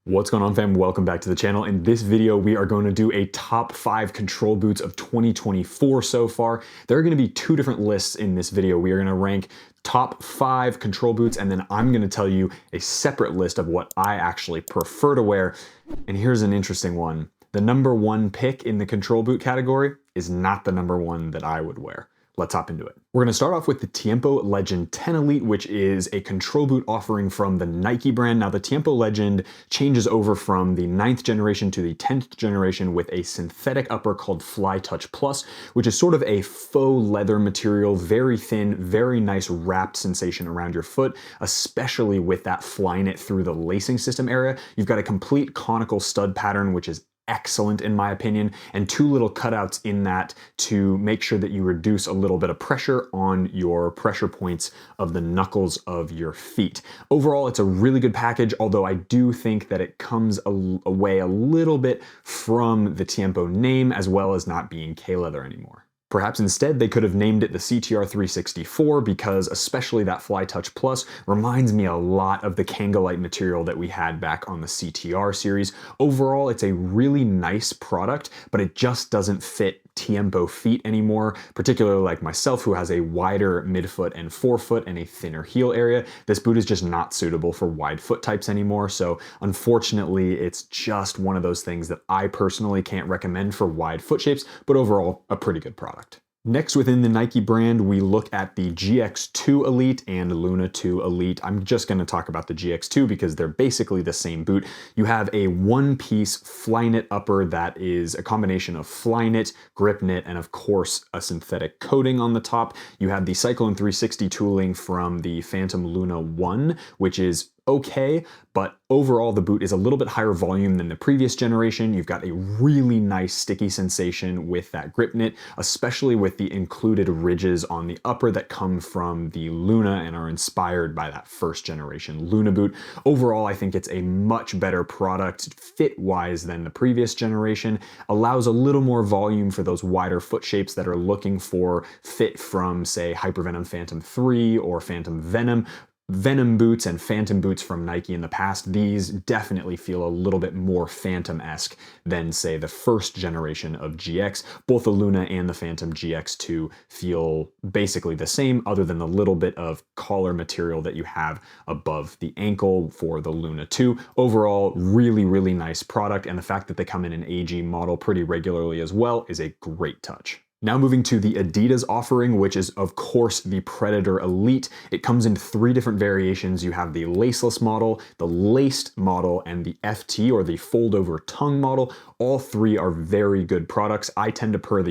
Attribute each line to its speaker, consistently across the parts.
Speaker 1: What's going on, fam? Welcome back to the channel. In this video, we are going to do a top 5 control boots of 2024 so far. There are going to be 2 different lists in this video. We are going to rank top 5 control boots, and then I'm going to tell you a separate list of what I actually prefer to wear. And here's an interesting one. The number 1 pick in the control boot category is not the number 1 that I would wear. Let's hop into it. We're going to start off with the Tiempo Legend 10 Elite, which is a control boot offering from the Nike brand. Now, the Tiempo Legend changes over from the 9th generation to the 10th generation with a synthetic upper called Fly Touch Plus, which is sort of a faux leather material, very thin, very nice wrapped sensation around your foot, especially with that flying it through the lacing system area. You've got a complete conical stud pattern, which is excellent in my opinion, and 2 little cutouts in that to make sure that you reduce a little bit of pressure on your pressure points of the knuckles of your feet. Overall, it's a really good package, although I do think that it comes away a little bit from the Tiempo name, as well as not being K-leather anymore. Perhaps instead they could have named it the CTR 364 because especially that Fly Touch Plus reminds me a lot of the Kangolite material that we had back on the CTR series. Overall, it's a really nice product, but it just doesn't fit Tiempo feet anymore, particularly like myself who has a wider midfoot and forefoot and a thinner heel area. This boot is just not suitable for wide foot types anymore, so unfortunately it's just one of those things that I personally can't recommend for wide foot shapes, but overall a pretty good product. Next, within the Nike brand, we look at the GX2 Elite and Luna 2 Elite. I'm just going to talk about the GX2 because they're basically the same boot. You have a one-piece Flyknit upper that is a combination of Flyknit, grip knit, and of course a synthetic coating on the top. You have the Cyclone 360 tooling from the Phantom Luna 1, which is okay, but overall the boot is a little bit higher volume than the previous generation. You've got a really nice sticky sensation with that grip knit, especially with the included ridges on the upper that come from the Luna and are inspired by that first generation Luna boot. Overall, I think it's a much better product fit-wise than the previous generation, allows a little more volume for those wider foot shapes that are looking for fit from, say, Hypervenom Phantom 3 or Phantom Venom boots and Phantom boots from Nike in the past. These definitely feel a little bit more Phantom-esque than, say, the first generation of GX. Both the Luna and the Phantom GX2 feel basically the same, other than the little bit of collar material that you have above the ankle for the Luna 2. Overall, really, really nice product, and the fact that they come in an AG model pretty regularly as well is a great touch. Now moving to the Adidas offering, which is of course the Predator Elite. It comes in 3 different variations. You have the laceless model, the laced model, and the FT or the fold over tongue model. All 3 are very good products. I tend to prefer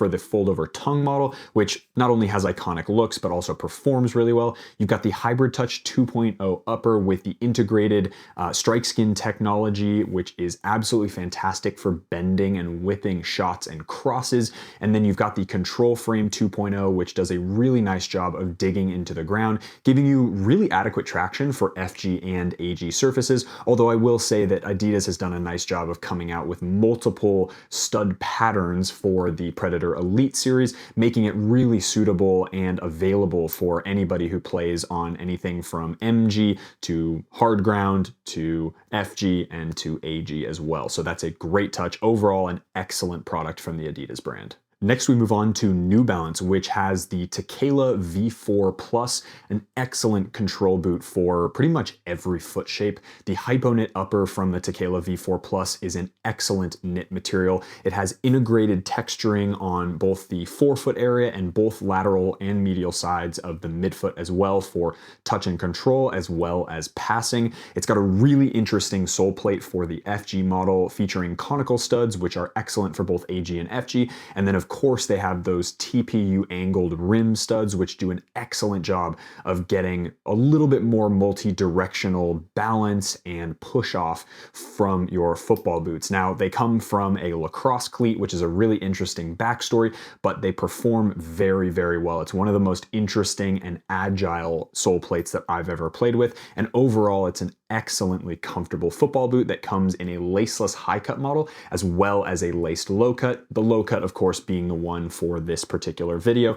Speaker 1: the fold over tongue model, which not only has iconic looks, but also performs really well. You've got the Hybrid Touch 2.0 upper with the integrated strike skin technology, which is absolutely fantastic for bending and whipping shots and crosses. And then you've got the Control Frame 2.0, which does a really nice job of digging into the ground, giving you really adequate traction for FG and AG surfaces. Although I will say that Adidas has done a nice job of coming out with multiple stud patterns for the Predator Elite series, making it really suitable and available for anybody who plays on anything from MG to hard ground to FG and to AG as well. So that's a great touch. Overall, an excellent product from the Adidas brand. Next, we move on to New Balance, which has the Tequila V4 Plus, an excellent control boot for pretty much every foot shape. The Hypoknit upper from the Tequila V4 Plus is an excellent knit material. It has integrated texturing on both the forefoot area and both lateral and medial sides of the midfoot as well for touch and control as well as passing. It's got a really interesting sole plate for the FG model featuring conical studs, which are excellent for both AG and FG. And then of course they have those TPU angled rim studs, which do an excellent job of getting a little bit more multi-directional balance and push off from your football boots. Now, they come from a lacrosse cleat, which is a really interesting backstory, but they perform very, very well. It's one of the most interesting and agile sole plates that I've ever played with, and overall it's an excellently comfortable football boot that comes in a laceless high cut model as well as a laced low cut. The low cut, of course, being the one for this particular video,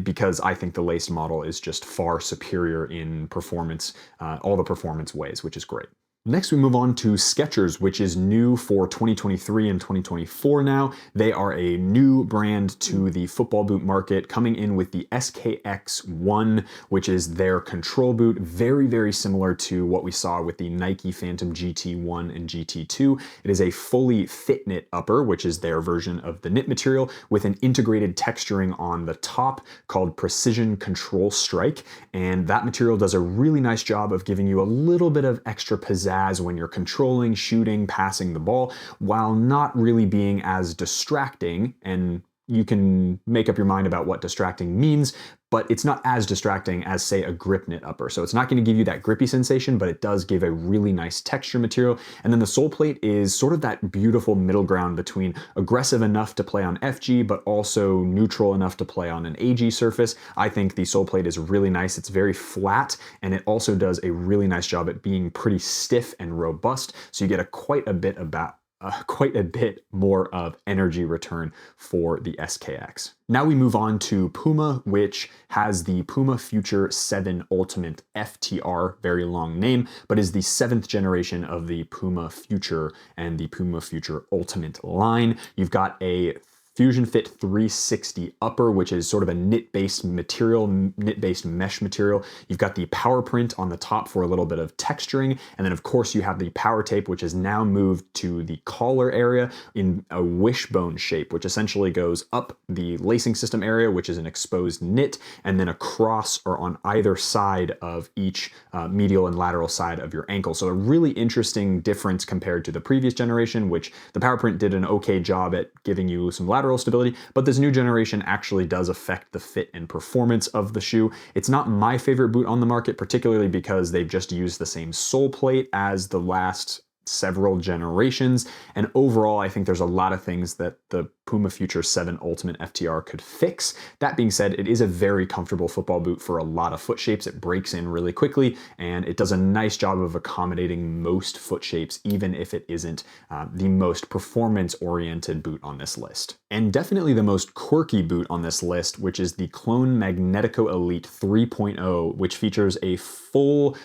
Speaker 1: because I think the laced model is just far superior in performance, all the performance ways, which is great. Next, we move on to Skechers, which is new for 2023 and 2024 now. They are a new brand to the football boot market, coming in with the SKX1, which is their control boot, very, very similar to what we saw with the Nike Phantom GT1 and GT2. It is a fully fit knit upper, which is their version of the knit material, with an integrated texturing on the top called Precision Control Strike. And that material does a really nice job of giving you a little bit of extra pizzazz when you're controlling, shooting, passing the ball, while not really being as distracting. And you can make up your mind about what distracting means, but it's not as distracting as, say, a grip knit upper. So it's not going to give you that grippy sensation, but it does give a really nice texture material. And then the sole plate is sort of that beautiful middle ground between aggressive enough to play on FG, but also neutral enough to play on an AG surface. I think the sole plate is really nice. It's very flat, and it also does a really nice job at being pretty stiff and robust. So you get quite a bit more of energy return for the SKX. Now we move on to Puma, which has the Puma Future 7 Ultimate FTR, very long name, but is the 7th generation of the Puma Future and the Puma Future Ultimate line. You've got a Fusion Fit 360 upper, which is sort of a knit-based material, knit-based mesh material. You've got the power print on the top for a little bit of texturing. And then of course you have the power tape, which is now moved to the collar area in a wishbone shape, which essentially goes up the lacing system area, which is an exposed knit, and then across or on either side of each medial and lateral side of your ankle. So a really interesting difference compared to the previous generation, which the power print did an okay job at giving you some lateral stability, but this new generation actually does affect the fit and performance of the shoe. It's not my favorite boot on the market, particularly because they've just used the same sole plate as the last several generations. And overall, I think there's a lot of things that the Puma Future 7 Ultimate FTR could fix. That being said, it is a very comfortable football boot for a lot of foot shapes. It breaks in really quickly, and it does a nice job of accommodating most foot shapes, even if it isn't the most performance-oriented boot on this list. And definitely the most quirky boot on this list, which is the Clone Magnetico Elite 3.0, which features a full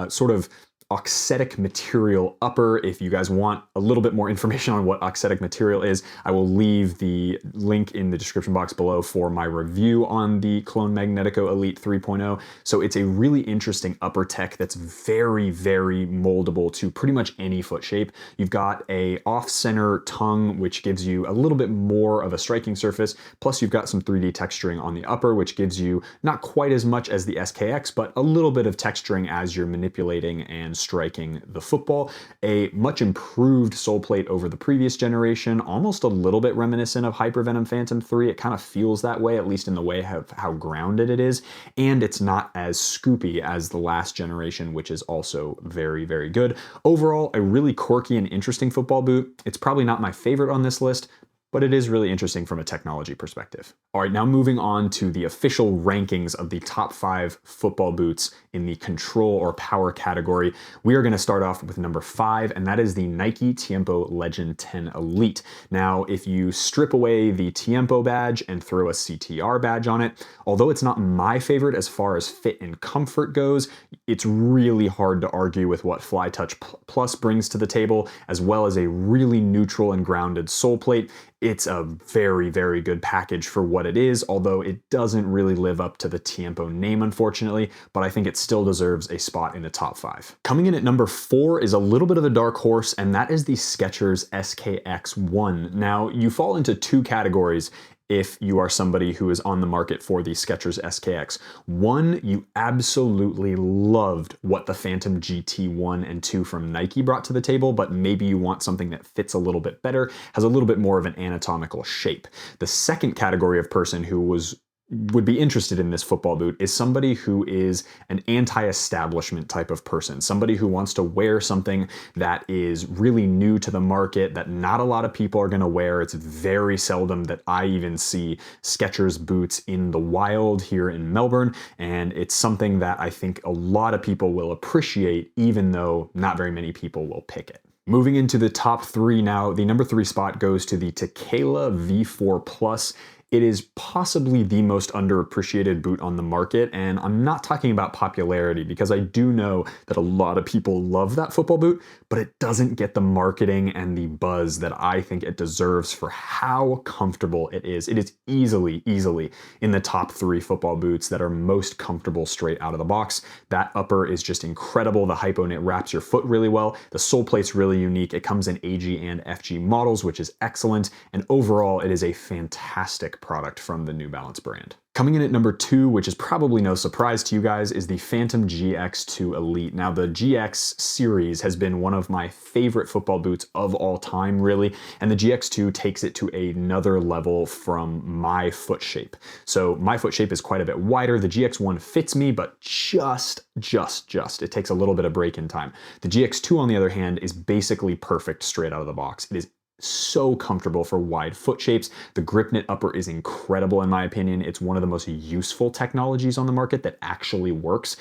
Speaker 1: sort of auxetic material upper. If you guys want a little bit more information on what auxetic material is, I will leave the link in the description box below for my review on the Clone Magnetico Elite 3.0. So it's a really interesting upper tech that's very, very moldable to pretty much any foot shape. You've got a off-center tongue, which gives you a little bit more of a striking surface. Plus you've got some 3D texturing on the upper, which gives you not quite as much as the SKX, but a little bit of texturing as you're manipulating and striking the football. A much improved sole plate over the previous generation, almost a little bit reminiscent of Hypervenom Phantom 3. It kind of feels that way, at least in the way of how grounded it is. And it's not as scoopy as the last generation, which is also very, very good. Overall, a really quirky and interesting football boot. It's probably not my favorite on this list, but it is really interesting from a technology perspective. All right, now moving on to the official rankings of the top 5 football boots in the control or power category. We are gonna start off with number 5, and that is the Nike Tiempo Legend 10 Elite. Now, if you strip away the Tiempo badge and throw a CTR badge on it, although it's not my favorite as far as fit and comfort goes, it's really hard to argue with what Fly Touch Plus brings to the table, as well as a really neutral and grounded sole plate. It's a very, very good package for what it is, although it doesn't really live up to the Tiempo name, unfortunately, but I think it still deserves a spot in the top 5. Coming in at number 4 is a little bit of a dark horse, and that is the Skechers SKX1. Now, you fall into 2 categories if you are somebody who is on the market for the Skechers SKX. One, you absolutely loved what the Phantom GT1 and 2 from Nike brought to the table, but maybe you want something that fits a little bit better, has a little bit more of an anatomical shape. The second category of person who would be interested in this football boot is somebody who is an anti-establishment type of person, somebody who wants to wear something that is really new to the market, that not a lot of people are going to wear. It's very seldom that I even see Skechers boots in the wild here in Melbourne, and it's something that I think a lot of people will appreciate, even though not very many people will pick it. Moving into the top 3 now, the number 3 spot goes to the Tequila V4 Plus. It is possibly the most underappreciated boot on the market, and I'm not talking about popularity because I do know that a lot of people love that football boot, but it doesn't get the marketing and the buzz that I think it deserves for how comfortable it is. It is easily in the top 3 football boots that are most comfortable straight out of the box. That upper is just incredible. The hypo-knit wraps your foot really well. The sole plate's really unique. It comes in AG and FG models, which is excellent, and overall it is a fantastic product from the New Balance brand. Coming in at number 2, which is probably no surprise to you guys, is the Phantom GX2 Elite. Now, the GX series has been one of my favorite football boots of all time, really, and the GX2 takes it to another level from my foot shape. So my foot shape is quite a bit wider. The GX1 fits me, but just. It takes a little bit of break in time. The GX2, on the other hand, is basically perfect straight out of the box. It is so comfortable for wide foot shapes. The grip knit upper is incredible in my opinion. It's one of the most useful technologies on the market that actually works.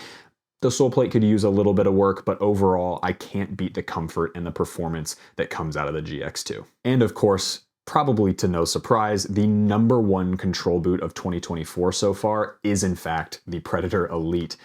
Speaker 1: The sole plate could use a little bit of work, but overall, I can't beat the comfort and the performance that comes out of the GX2. And of course, probably to no surprise, the number 1 control boot of 2024 so far is in fact the Predator Elite.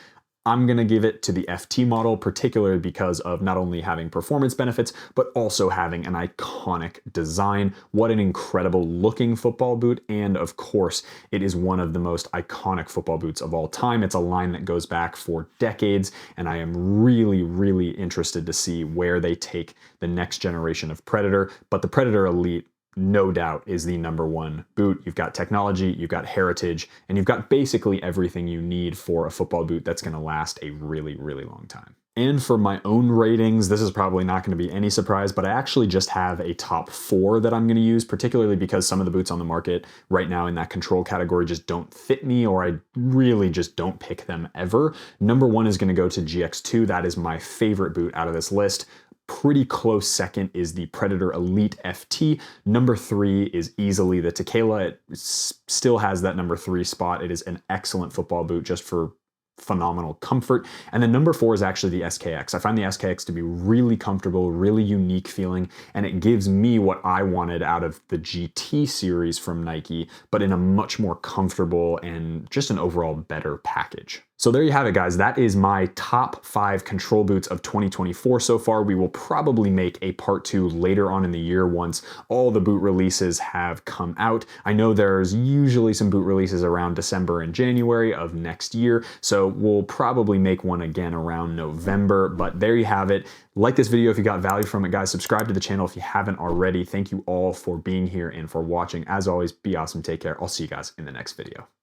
Speaker 1: I'm gonna give it to the FT model, particularly because of not only having performance benefits, but also having an iconic design. What an incredible looking football boot. And of course, it is one of the most iconic football boots of all time. It's a line that goes back for decades, and I am really interested to see where they take the next generation of Predator. But the Predator Elite, no doubt, is the number 1 boot. You've got technology, you've got heritage, and you've got basically everything you need for a football boot that's gonna last a really long time. And for my own ratings, this is probably not gonna be any surprise, but I actually just have a top 4 that I'm gonna use, particularly because some of the boots on the market right now in that control category just don't fit me, or I really just don't pick them ever. Number 1 is gonna go to GX2. That is my favorite boot out of this list. Pretty close second is the Predator Elite FT. Number 3 is easily the Tequila. It still has that number 3 spot. It is an excellent football boot just for phenomenal comfort. And then number 4 is actually the SKX. I find the SKX to be really comfortable, really unique feeling, and it gives me what I wanted out of the GT series from Nike, but in a much more comfortable and just an overall better package. So there you have it, guys. That is my top 5 control boots of 2024 so far. We will probably make a part 2 later on in the year once all the boot releases have come out. I know there's usually some boot releases around December and January of next year, so we'll probably make one again around November, but there you have it. Like this video if you got value from it, guys. Subscribe to the channel if you haven't already. Thank you all for being here and for watching. As always, be awesome, take care. I'll see you guys in the next video.